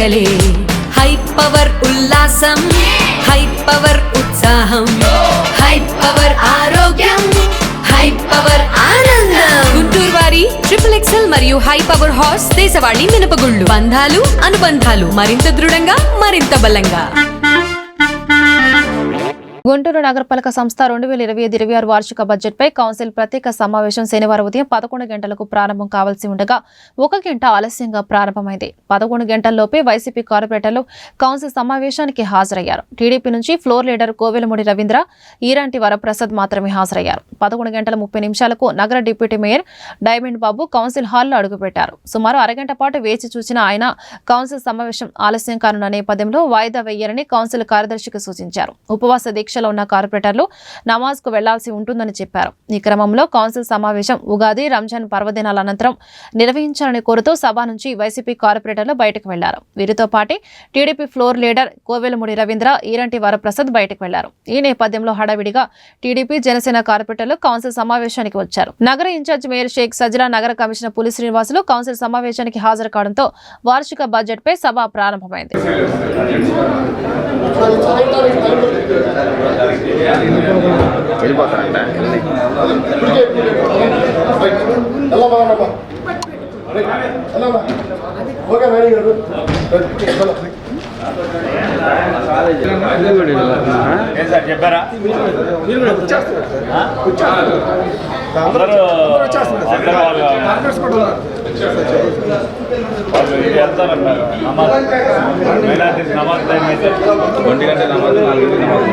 పండగలే high power ఉల్లాసం high power ఉత్సాహం high power ఆరోగ్యం హై పవర్ ఆనందం గుంటూరు వారి XXL మరియు హై పవర్ హార్స్ దేశవాళీ మినపగుళ్ళు బంధాలు అనుబంధాలు మరింత దృఢంగా మరింత బలంగా. గుంటూరు నగరపాలక సంస్థ 2025-26 వార్షిక బడ్జెట్పై కౌన్సిల్ ప్రత్యేక సమావేశం శనివారం ఉదయం 11 గంటలకు ప్రారంభం కావాల్సి ఉండగా 1 గంట ఆలస్యంగా ప్రారంభమైంది. 11 గంటల్లోపే వైసీపీ కార్పొరేటర్లు కౌన్సిల్ సమావేశానికి హాజరయ్యారు. టీడీపీ నుంచి ఫ్లోర్ లీడర్ కోవెలమూడి రవీంద్ర, ఈరాంటి వరప్రసాద్ మాత్రమే హాజరయ్యారు. 11 గంటల 30 నిమిషాలకు నగర డిప్యూటీ మేయర్ డైమండ్ బాబు కౌన్సిల్ హాల్లో అడుగుపెట్టారు. సుమారు అరగంట పాటు వేచి చూసిన ఆయన కౌన్సిల్ సమావేశం ఆలస్యం కానున్న నేపథ్యంలో వాయిదా వేయాలని కౌన్సిల్ కార్యదర్శికి సూచించారు. ఉపవాస దీక్షలో ఉన్న కార్పొరేటర్లు నమాజ్ కు వెళ్లాల్సి ఉంటుందని చెప్పారు. ఈ క్రమంలో కౌన్సిల్ సమావేశం ఉగాది, రంజాన్ పర్వదినాల అనంతరం నిర్వహించాలని కోరుతూ సభ నుంచి వైసీపీ కార్పొరేటర్లు బయటకు వెళ్లారు. వీరితో పాటు TDP floor leader Kovelamudi Ravindra, Eeranti Varaprasad బయటకు వెళ్లారు. ఈ నేపథ్యంలో హడావిడిగా టీడీపీ, జనసేన కార్పొరేటర్లు కౌన్సిల్ సమావేశానికి వచ్చారు. నగర ఇన్ఛార్జ్ మేయర్ షేక్ సజ్లా, నగర కమిషనర్ పులి శ్రీనివాసులు కౌన్సిల్ సమావేశానికి హాజరు కావడంతో వార్షిక బడ్జెట్ పై సభ ప్రారంభమైంది. చెప్పారా వెళ్తారన్నారు. నమాజ్ టైం అయితే 1 గంట నమాజ్, 4 గంటల నమాజ్.